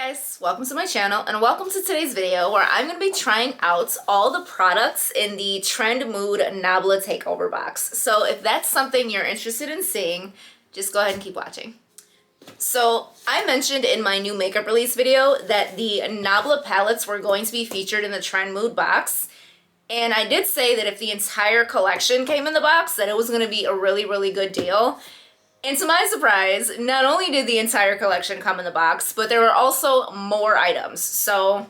Guys, welcome to my channel and welcome to today's video where I'm going to be trying out all the products in the Trendmood Nabla Takeover box. So if that's something you're interested in seeing, just go ahead and keep watching. So I mentioned in my new makeup release video that the Nabla palettes were going to be featured in the Trendmood box. And I did say that if the entire collection came in the box, that it was going to be a really good deal. And to my surprise, not only did the entire collection come in the box, but there were also more items. So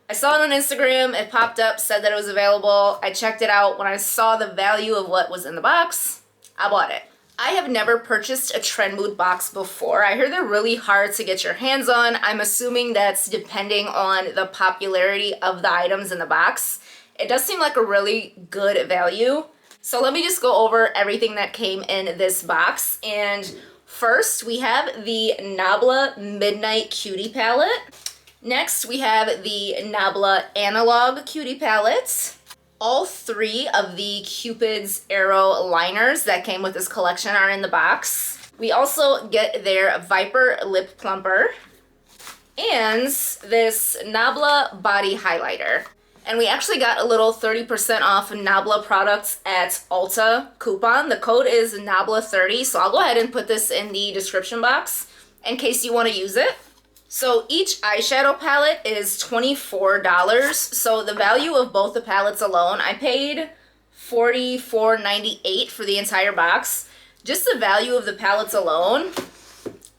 I saw it on Instagram, it popped up, said that it was available. I checked it out. When I saw the value of what was in the box, I bought it. I have never purchased a Trendmood box before. I heard they're really hard to get your hands on. I'm assuming that's depending on the popularity of the items in the box. It does seem like a really good value. So let me just go over everything that came in this box. And first we have the Nabla Midnight Cutie Palette. Next we have the Nabla Analogue Cutie Palettes. All three of the Cupid's Arrow liners that came with this collection are in the box. We also get their Viper Lip Plumper and this Nabla Body Highlighter. And we actually got a little 30% off Nabla products at Ulta coupon. The code is Nabla30, so I'll go ahead and put this in the description box in case you want to use it. So each eyeshadow palette is $24. So the value of both the palettes alone, I paid $44.98 for the entire box. Just the value of the palettes alone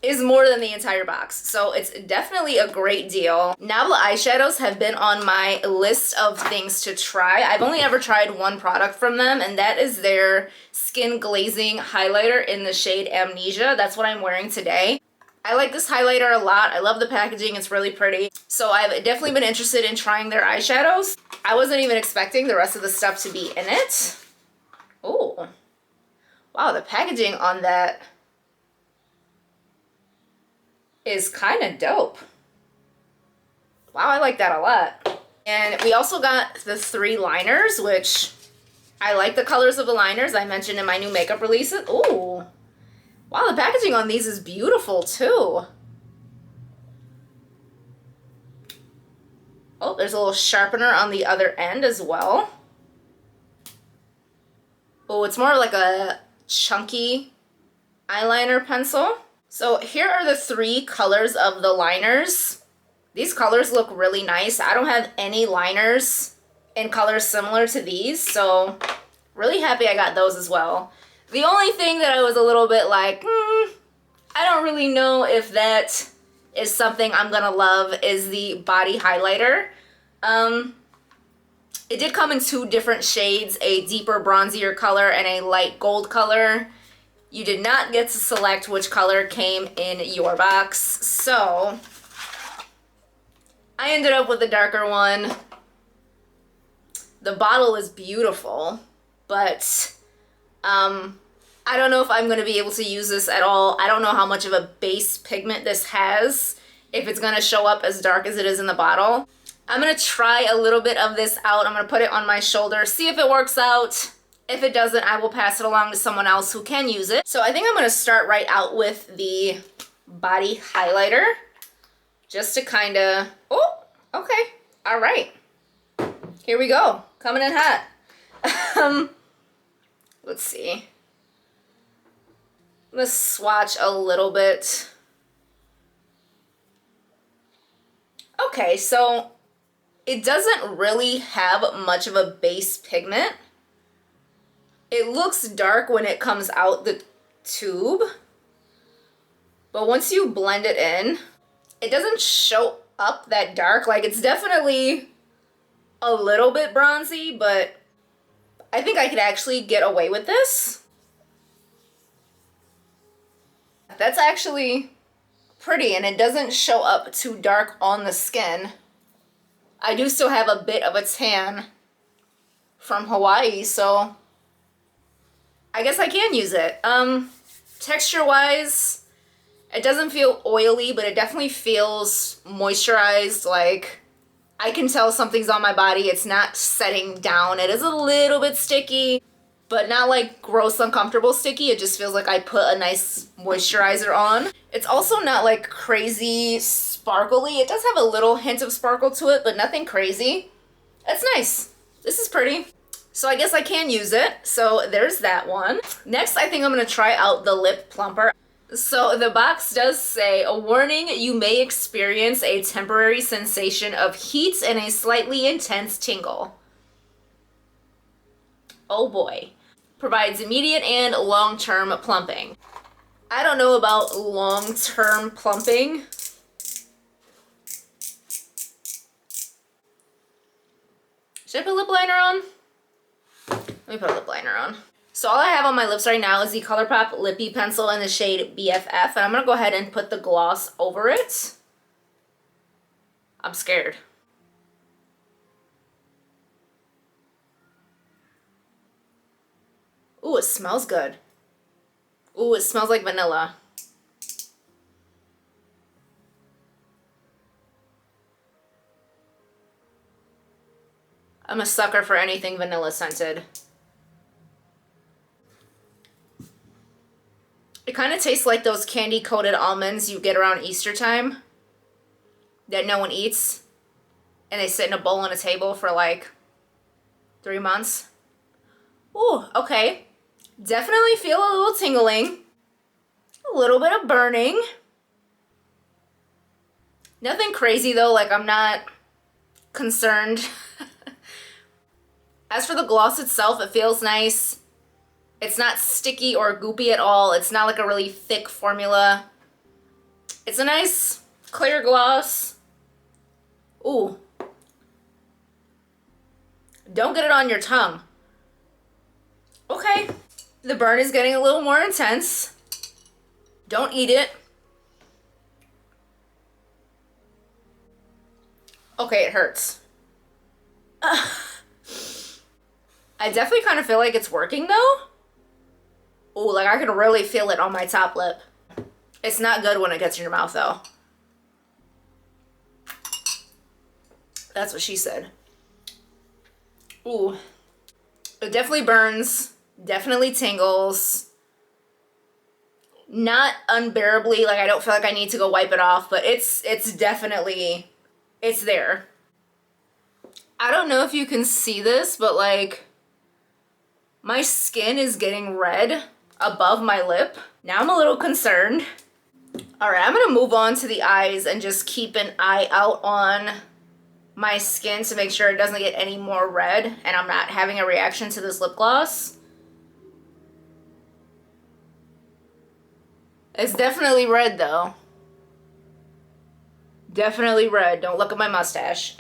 is more than the entire box. So it's definitely a great deal. Nabla eyeshadows have been on my list of things to try. I've only ever tried one product from them, and that is their Skin Glazing Highlighter in the shade Amnesia. That's what I'm wearing today. I like this highlighter a lot. I love the packaging. It's really pretty. So I've definitely been interested in trying their eyeshadows. I wasn't even expecting the rest of the stuff to be in it. Oh, wow, the packaging on that is kind of dope. Wow, I like that a lot. And we also got the 3 liners, which I like the colors of the liners I mentioned in my new makeup releases. Ooh, wow, the packaging on these is beautiful too. Oh, there's a little sharpener on the other end as well. Oh, it's more like a chunky eyeliner pencil. So here are the 3 colors of the liners. These colors look really nice. I don't have any liners in colors similar to these, so really happy I got those as well. The only thing that I was a little bit like, I don't really know if that is something I'm gonna love is the body highlighter. It did come in 2 different shades, a deeper bronzier color and a light gold color. You did not get to select which color came in your box, so I ended up with the darker one. The bottle is beautiful, but I don't know if I'm going to be able to use this at all. I don't know how much of a base pigment this has, if it's going to show up as dark as it is in the bottle. I'm going to try a little bit of this out. I'm going to put it on my shoulder, see if it works out. If it doesn't, I will pass it along to someone else who can use it. So I think I'm going to start right out with the body highlighter. Just to kind of... Oh, okay. All right. Here we go. Coming in hot. Let's see. Let's swatch a little bit. Okay, so it doesn't really have much of a base pigment. It looks dark when it comes out the tube, but once you blend it in, it doesn't show up that dark. Like, it's definitely a little bit bronzy, but I think I could actually get away with this. That's actually pretty, and it doesn't show up too dark on the skin. I do still have a bit of a tan from Hawaii, so I guess I can use it. Texture-wise, it doesn't feel oily, but it definitely feels moisturized. Like, I can tell something's on my body. It's not setting down. It is a little bit sticky, but not like gross, uncomfortable sticky. It just feels like I put a nice moisturizer on. It's also not like crazy sparkly. It does have a little hint of sparkle to it, but nothing crazy. It's nice. This is pretty. So I guess I can use it. So there's that one. Next, I think I'm gonna try out the lip plumper. So the box does say, a warning, you may experience a temporary sensation of heat and a slightly intense tingle. Oh boy. Provides immediate and long-term plumping. I don't know about long-term plumping. Should I put lip liner on? Let me put a lip liner on. So all I have on my lips right now is the ColourPop Lippy Pencil in the shade BFF. And I'm going to go ahead and put the gloss over it. I'm scared. Ooh, it smells good. Ooh, it smells like vanilla. I'm a sucker for anything vanilla scented. It kind of tastes like those candy-coated almonds you get around Easter time that no one eats, and they sit in a bowl on a table for like 3 months. Ooh, okay. Definitely feel a little tingling. A little bit of burning. Nothing crazy though, like I'm not concerned. As for the gloss itself, it feels nice. It's not sticky or goopy at all. It's not like a really thick formula. It's a nice clear gloss. Ooh. Don't get it on your tongue. Okay. The burn is getting a little more intense. Don't eat it. Okay, it hurts. I definitely kind of feel like it's working though. Ooh, like I can really feel it on my top lip. It's not good when it gets in your mouth though. That's what she said. Ooh. It definitely burns. Definitely tingles. Not unbearably, like I don't feel like I need to go wipe it off, but it's definitely, it's there. I don't know if you can see this, but like my skin is getting red above my lip. Now I'm a little concerned. All right, I'm gonna move on to the eyes and just keep an eye out on my skin to make sure it doesn't get any more red and I'm not having a reaction to this lip gloss. It's definitely red though. Definitely red. Don't look at my mustache.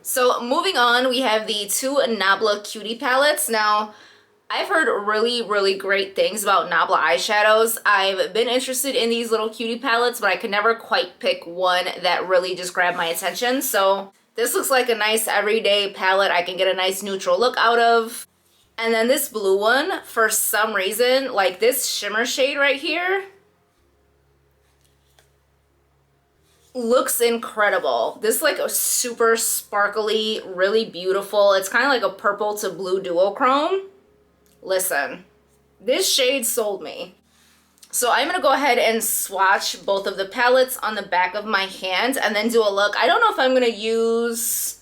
So moving on, we have the two Nabla Cutie palettes. Now, I've heard really great things about Nabla eyeshadows. I've been interested in these little cutie palettes, but I could never quite pick one that really just grabbed my attention. So this looks like a nice everyday palette I can get a nice neutral look out of. And then this blue one, for some reason, like this shimmer shade right here, looks incredible. This is like a super sparkly, really beautiful. It's kind of like a purple to blue duochrome. Listen, this shade sold me. So I'm gonna go ahead and swatch both of the palettes on the back of my hand and then do a look. I don't know if I'm gonna use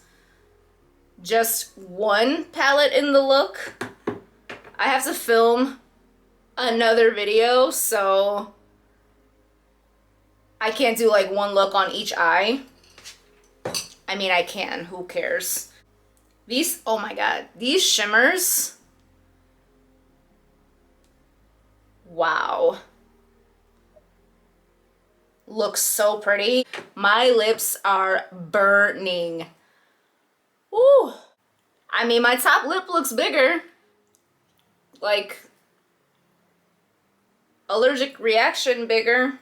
just one palette in the look. I have to film another video, so I can't do like one look on each eye. I mean, I can, who cares? These, oh my God, these shimmers. Wow. Looks so pretty. My lips are burning. Ooh. I mean, my top lip looks bigger. Like, allergic reaction bigger.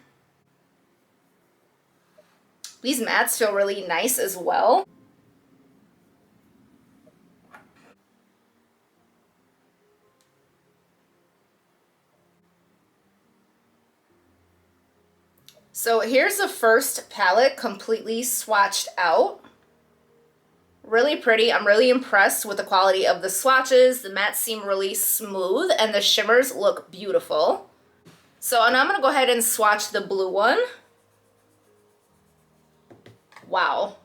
These mattes feel really nice as well. So here's the first palette completely swatched out. Really pretty. I'm really impressed with the quality of the swatches. The mattes seem really smooth and the shimmers look beautiful. So now I'm gonna go ahead and swatch the blue one. Wow.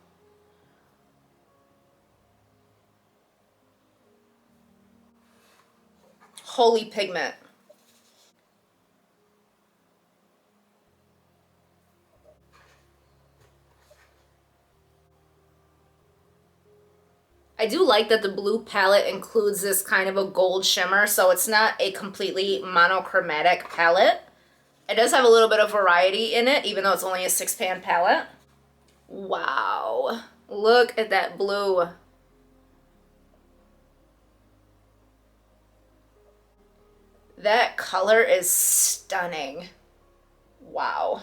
Holy pigment. I do like that the blue palette includes this kind of a gold shimmer, so it's not a completely monochromatic palette. It does have a little bit of variety in it, even though it's only a 6-pan palette. Wow. Look at that blue. That color is stunning. Wow.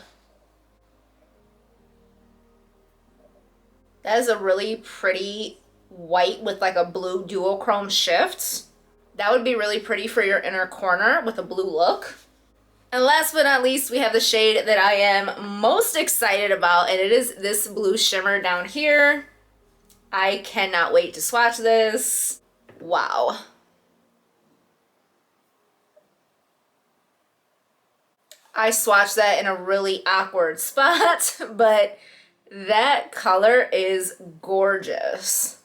That is a really pretty white with like a blue duochrome shift. That would be really pretty for your inner corner with a blue look. And last but not least, we have the shade that I am most excited about, and it is this blue shimmer down here. I cannot wait to swatch this. Wow. I swatched that in a really awkward spot, but that color is gorgeous.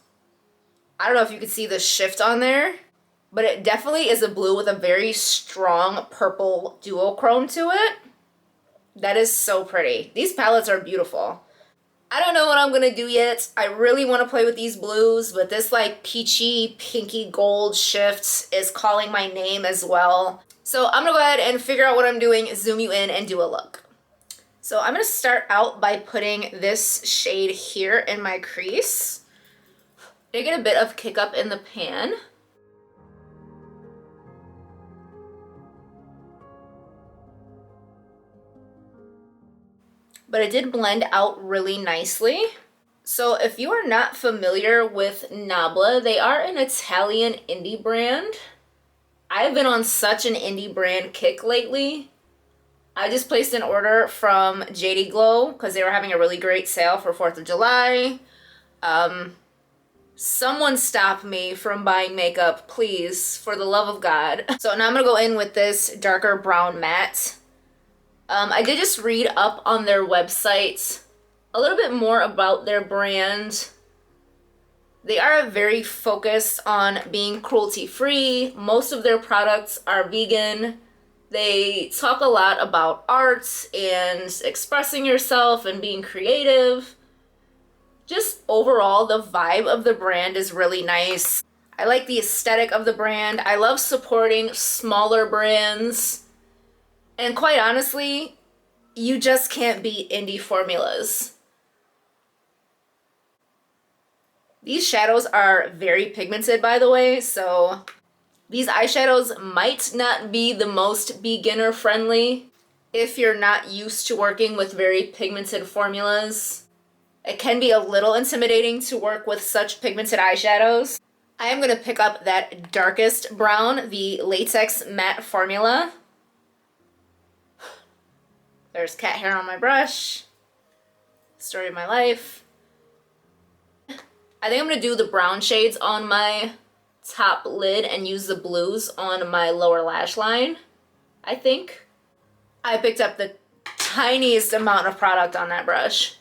I don't know if you can see the shift on there, but it definitely is a blue with a very strong purple duochrome to it. That is so pretty. These palettes are beautiful. I don't know what I'm gonna do yet. I really want to play with these blues, but this like peachy, pinky gold shift is calling my name as well. So I'm gonna go ahead and figure out what I'm doing, zoom you in, and do a look. So I'm gonna start out by putting this shade here in my crease. I get a bit of kick up in the pan. But it did blend out really nicely. So if you are not familiar with Nabla, they are an Italian indie brand. I've been on such an indie brand kick lately. I just placed an order from JD Glow because they were having a really great sale for 4th of July. Someone stop me from buying makeup, please, for the love of God. So now I'm gonna go in with this darker brown matte. I did just read up on their website a little bit more about their brand. They are very focused on being cruelty-free. Most of their products are vegan. They talk a lot about art and expressing yourself and being creative. Just overall, the vibe of the brand is really nice. I like the aesthetic of the brand. I love supporting smaller brands. And quite honestly, you just can't beat indie formulas. These shadows are very pigmented, by the way, so these eyeshadows might not be the most beginner friendly if you're not used to working with very pigmented formulas. It can be a little intimidating to work with such pigmented eyeshadows. I am going to pick up that darkest brown, the Latex Matte Formula. There's cat hair on my brush. Story of my life. I think I'm going to do the brown shades on my top lid and use the blues on my lower lash line, I think. I picked up the tiniest amount of product on that brush.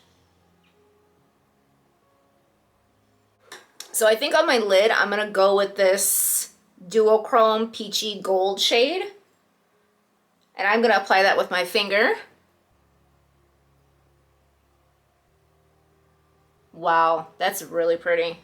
So I think on my lid, I'm going to go with this duochrome peachy gold shade. And I'm going to apply that with my finger. Wow, that's really pretty.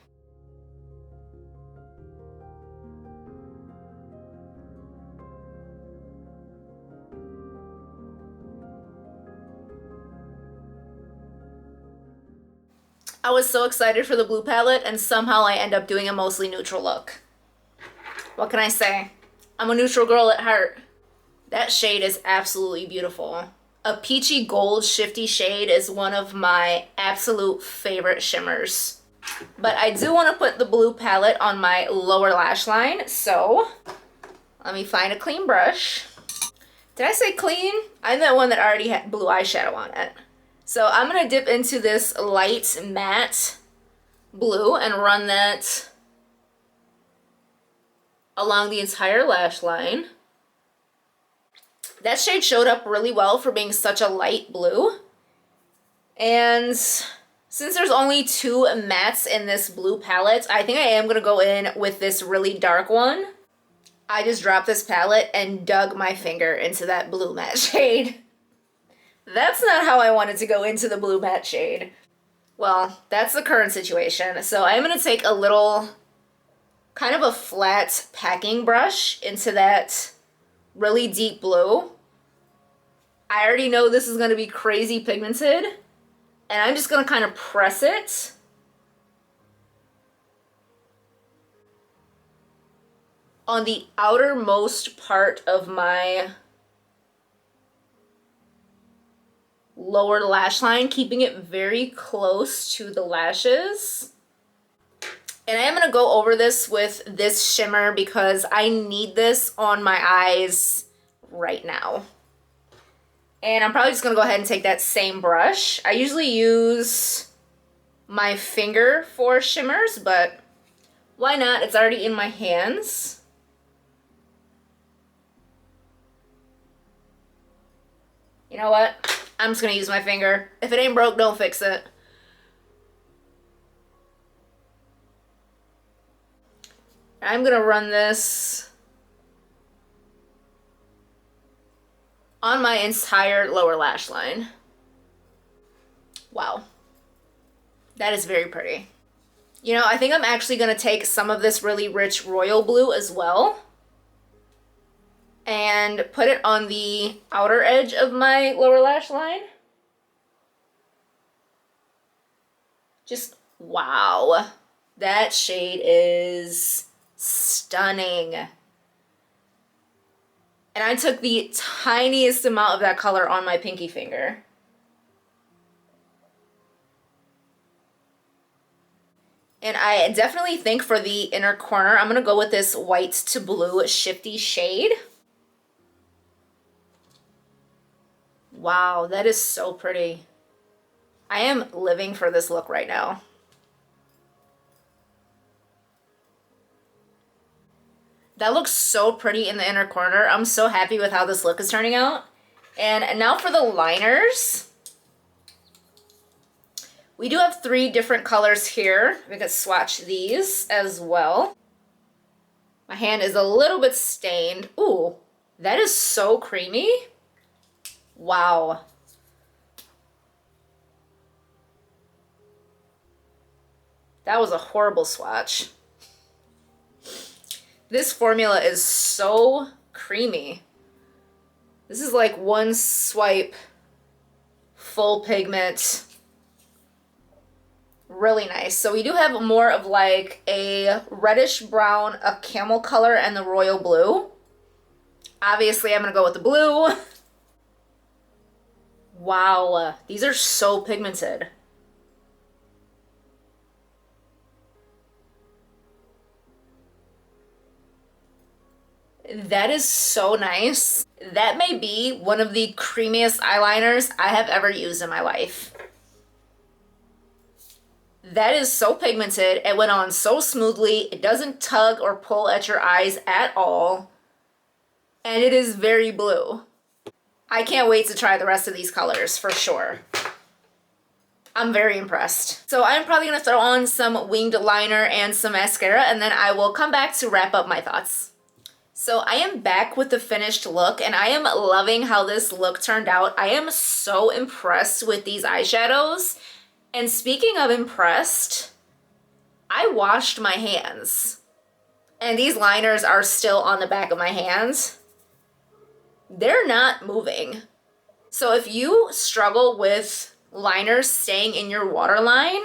I was so excited for the blue palette, and somehow I end up doing a mostly neutral look. What can I say? I'm a neutral girl at heart. That shade is absolutely beautiful. A peachy gold shifty shade is one of my absolute favorite shimmers. But I do want to put the blue palette on my lower lash line, so let me find a clean brush. Did I say clean? I meant one that already had blue eyeshadow on it. So I'm going to dip into this light matte blue and run that along the entire lash line. That shade showed up really well for being such a light blue. And Since there's only 2 mattes in this blue palette, I think I am going to go in with this really dark one. I just dropped this palette and dug my finger into that blue matte shade. That's not how I wanted to go into the blue matte shade. Well, that's the current situation. So I'm going to take a little, kind of a flat packing brush into that really deep blue. I already know this is going to be crazy pigmented. And I'm just going to kind of press it. On the outermost part of my lower lash line, keeping it very close to the lashes. And I am going to go over this with this shimmer because I need this on my eyes right now. And I'm probably just going to go ahead and take that same brush. I usually use my finger for shimmers, but why not? It's already in my hands. You know what? I'm just going to use my finger. If it ain't broke, don't fix it. I'm going to run this on my entire lower lash line. Wow. That is very pretty. You know, I think I'm actually going to take some of this really rich royal blue as well and put it on the outer edge of my lower lash line. Just, wow. That shade is stunning. And I took the tiniest amount of that color on my pinky finger. And I definitely think for the inner corner, I'm going to go with this white to blue shifty shade. Wow, that is so pretty. I am living for this look right now. That looks so pretty in the inner corner. I'm so happy with how this look is turning out. And now for the liners. We do have 3 different colors here. We can swatch these as well. My hand is a little bit stained. Ooh, that is so creamy. Wow. That was a horrible swatch. This formula is so creamy. This is like one swipe, full pigment. Really nice. So we do have more of like a reddish brown, a camel color, and the royal blue. Obviously, I'm going to go with the blue. Wow, these are so pigmented. That is so nice. That may be one of the creamiest eyeliners I have ever used in my life. That is so pigmented. It went on so smoothly. It doesn't tug or pull at your eyes at all. And it is very blue. I can't wait to try the rest of these colors for sure. I'm very impressed. So I'm probably going to throw on some winged liner and some mascara, and then I will come back to wrap up my thoughts. So I am back with the finished look, and I am loving how this look turned out. I am so impressed with these eyeshadows. And speaking of impressed, I washed my hands. And these liners are still on the back of my hands. They're not moving. So if you struggle with liners staying in your waterline,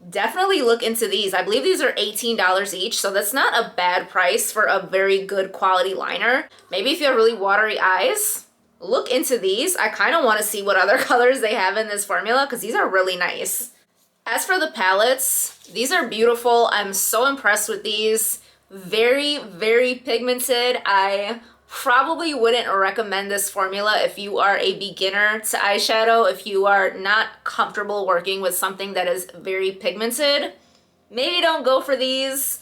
definitely look into these. I believe these are $18 each, so that's not a bad price for a very good quality liner. Maybe if you have really watery eyes, look into these. I kind of want to see what other colors they have in this formula because these are really nice. As for the palettes, these are beautiful. I'm so impressed with these. Very, very pigmented. I probably wouldn't recommend this formula if you are a beginner to eyeshadow, if you are not comfortable working with something that is very pigmented. Maybe don't go for these.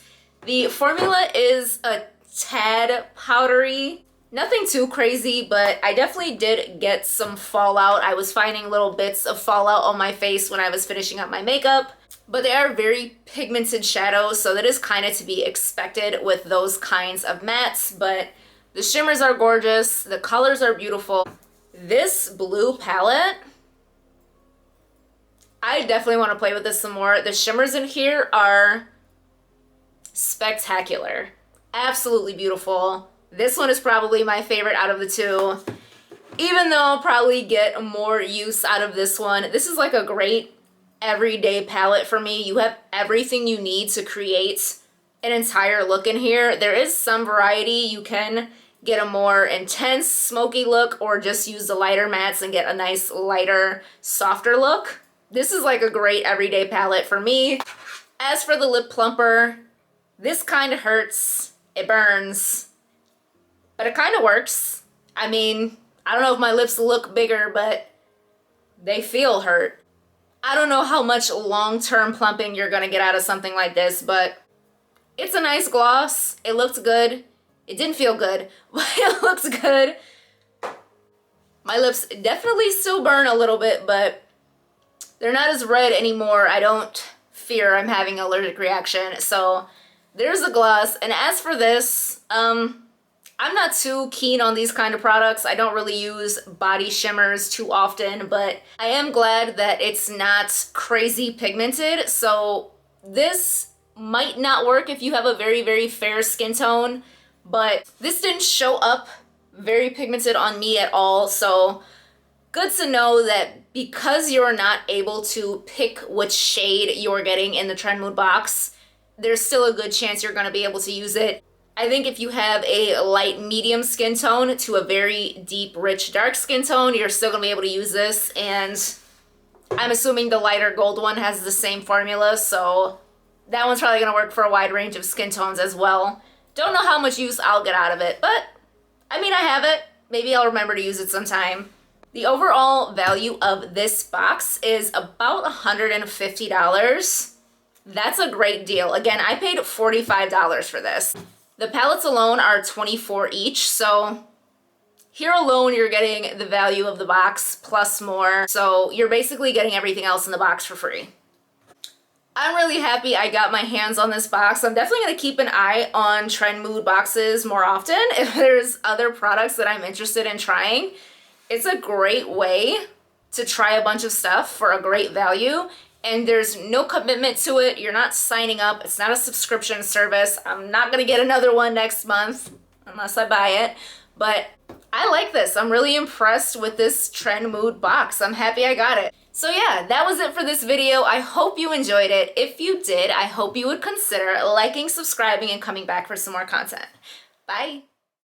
The formula is a tad powdery. Nothing too crazy, but I definitely did get some fallout. I was finding little bits of fallout on my face when I was finishing up my makeup, but they are very pigmented shadows, so that is kind of to be expected with those kinds of mattes, but the shimmers are gorgeous, the colors are beautiful. This blue palette, I definitely want to play with this some more. The shimmers in here are spectacular. Absolutely beautiful. This one is probably my favorite out of the two. Even though I'll probably get more use out of this one. This is like a great everyday palette for me. You have everything you need to create an entire look in here. There is some variety. You can get a more intense smoky look or just use the lighter mattes and get a nice lighter, softer look. This is like a great everyday palette for me. As for the lip plumper, this kind of hurts. It burns. But it kind of works. I mean, I don't know if my lips look bigger, but they feel hurt. I don't know how much long-term plumping you're gonna get out of something like this, but it's a nice gloss. It looked good. It didn't feel good, but it looks good. My lips definitely still burn a little bit, but they're not as red anymore. I don't fear I'm having an allergic reaction. So there's the gloss. And as for this, I'm not too keen on these kind of products. I don't really use body shimmers too often, but I am glad that it's not crazy pigmented. So this might not work if you have a very, very fair skin tone, but this didn't show up very pigmented on me at all. So good to know that because you're not able to pick which shade you're getting in the Trendmood box, there's still a good chance you're going to be able to use it. I think if you have a light medium skin tone to a very deep, rich, dark skin tone, you're still going to be able to use this. And I'm assuming the lighter gold one has the same formula, so that one's probably going to work for a wide range of skin tones as well. Don't know how much use I'll get out of it, but I mean, I have it. Maybe I'll remember to use it sometime. The overall value of this box is about $150. That's a great deal. Again, I paid $45 for this. The palettes alone are $24 each, so here alone you're getting the value of the box plus more. So you're basically getting everything else in the box for free. I'm really happy I got my hands on this box. I'm definitely going to keep an eye on Trendmood boxes more often if there's other products that I'm interested in trying. It's a great way to try a bunch of stuff for a great value. And there's no commitment to it. You're not signing up. It's not a subscription service. I'm not going to get another one next month unless I buy it. But I like this. I'm really impressed with this Trendmood box. I'm happy I got it. So yeah, that was it for this video. I hope you enjoyed it. If you did, I hope you would consider liking, subscribing, and coming back for some more content. Bye.